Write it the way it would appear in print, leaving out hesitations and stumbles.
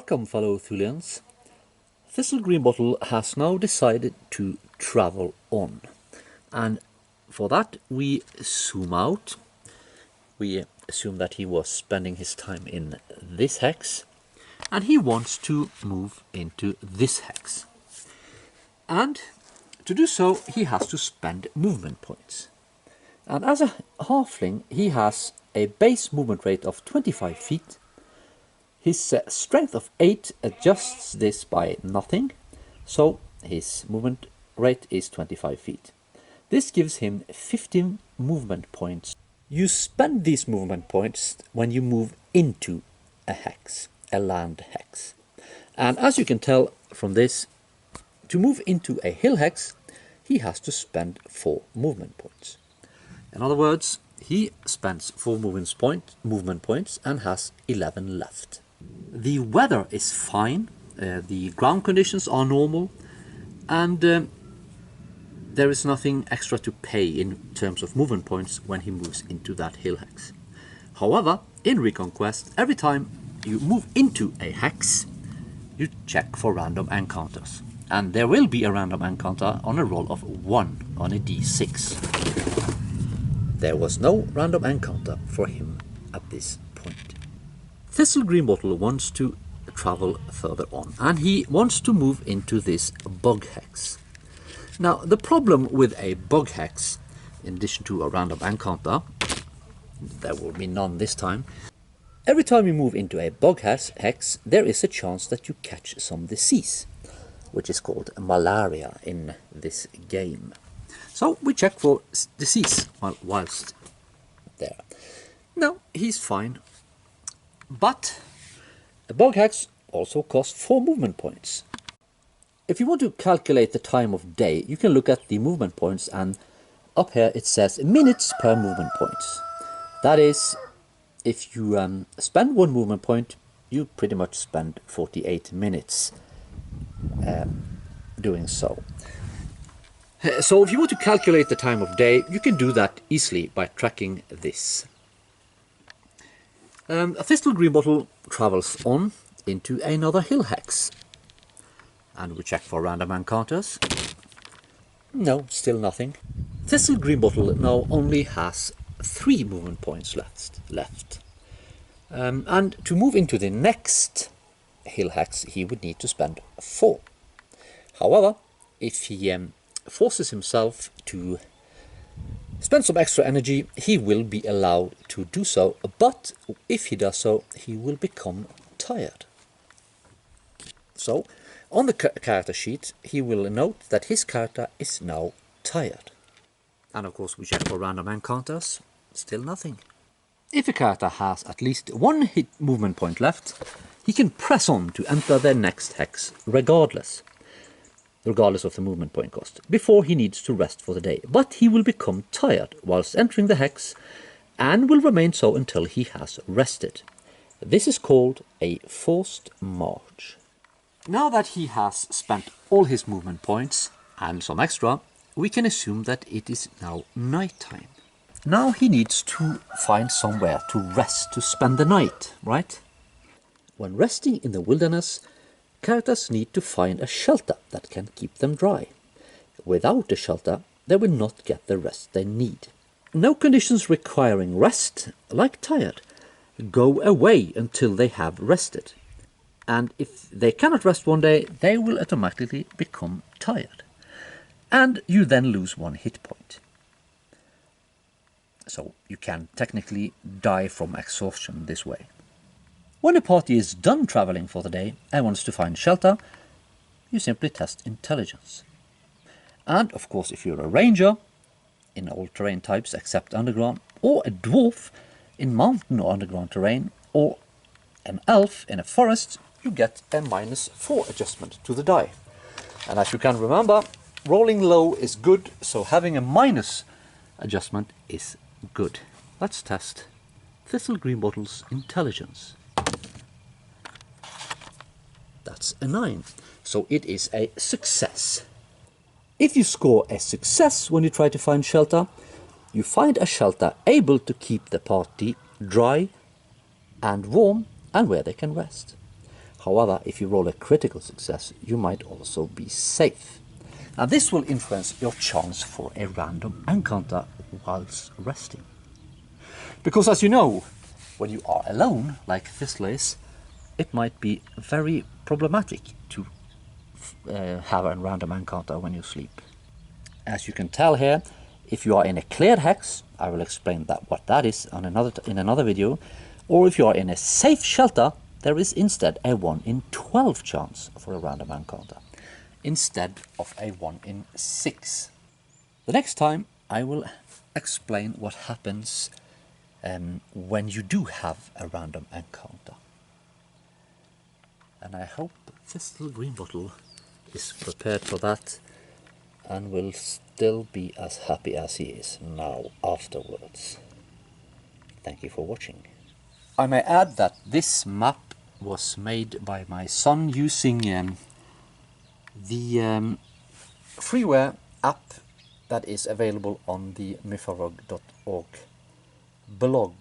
Welcome, fellow Thulians. Thistle Greenbottle has now decided to travel on, and for that we zoom out. We assume that he was spending his time in this hex, and he wants to move into this hex. And to do so, he has to spend movement points. And as a halfling, he has a base movement rate of 25 feet. His strength of 8 adjusts this by nothing, so his movement rate is 25 feet. This gives him 15 movement points. You spend these movement points when you move into a hex, a land hex. And as you can tell from this, to move into a hill hex, he has to spend 4 movement points. In other words, he spends 4 movement points and has 11 left. The weather is fine, the ground conditions are normal, and there is nothing extra to pay in terms of movement points when he moves into that hill hex. However, in Reconquest, every time you move into a hex, you check for random encounters. And there will be a random encounter on a roll of 1 on a d6. There was no random encounter for him at this point. Thistle Greenbottle wants to travel further on, and he wants to move into this bug hex. Now, the problem with a bug hex, in addition to a random encounter, there will be none this time. Every time you move into a bug hex, there is a chance that you catch some disease, which is called malaria in this game. So we check for disease whilst there. Now, he's fine. But a bug hex also costs 4 movement points. If you want to calculate the time of day, you can look at the movement points, and up here it says minutes per movement points. That is, if you spend 1 movement point, you pretty much spend 48 minutes doing so. So if you want to calculate the time of day, you can do that easily by tracking this. A Thistle Greenbottle travels on into another hill hex, and we check for random encounters. No, still nothing. Thistle Greenbottle now only has 3 movement points left. And to move into the next hill hex, he would need to spend 4. However, if he forces himself to spend some extra energy, he will be allowed to do so, but if he does so, he will become tired. So, on the character sheet, he will note that his character is now tired. And of course we check for random encounters, still nothing. If a character has at least 1 hit movement point left, he can press on to enter their next hex regardless of the movement point cost, before he needs to rest for the day. But he will become tired whilst entering the hex, and will remain so until he has rested. This is called a forced march. Now that he has spent all his movement points, and some extra, we can assume that it is now night time. Now he needs to find somewhere to rest, to spend the night, right? When resting in the wilderness, characters need to find a shelter that can keep them dry. Without a shelter, they will not get the rest they need. No conditions requiring rest, like tired, go away until they have rested. And if they cannot rest one day, they will automatically become tired. And you then lose 1 hit point. So you can technically die from exhaustion this way. When a party is done traveling for the day and wants to find shelter, you simply test intelligence. And of course, if you're a ranger in all terrain types except underground, or a dwarf in mountain or underground terrain, or an elf in a forest, you get a -4 adjustment to the die. And as you can remember, rolling low is good, so having a minus adjustment is good. Let's test Thistle Greenbottle's intelligence. That's a 9, so it is a success. If you score a success when you try to find shelter, you find a shelter able to keep the party dry and warm, and where they can rest. However, if you roll a critical success, you might also be safe. Now this will influence your chance for a random encounter whilst resting. Because as you know, when you are alone, like Thistle is, it might be very problematic to have a random encounter when you sleep. As you can tell here, if you are in a cleared hex, I will explain what that is in another video, or if you are in a safe shelter, there is instead a 1 in 12 chance for a random encounter, instead of a 1 in 6. The next time I will explain what happens when you do have a random encounter. And I hope Thistle Greenbottle is prepared for that and will still be as happy as he is now afterwards. Thank you for watching. I may add that this map was made by my son using the freeware app that is available on the mytholog.org blog.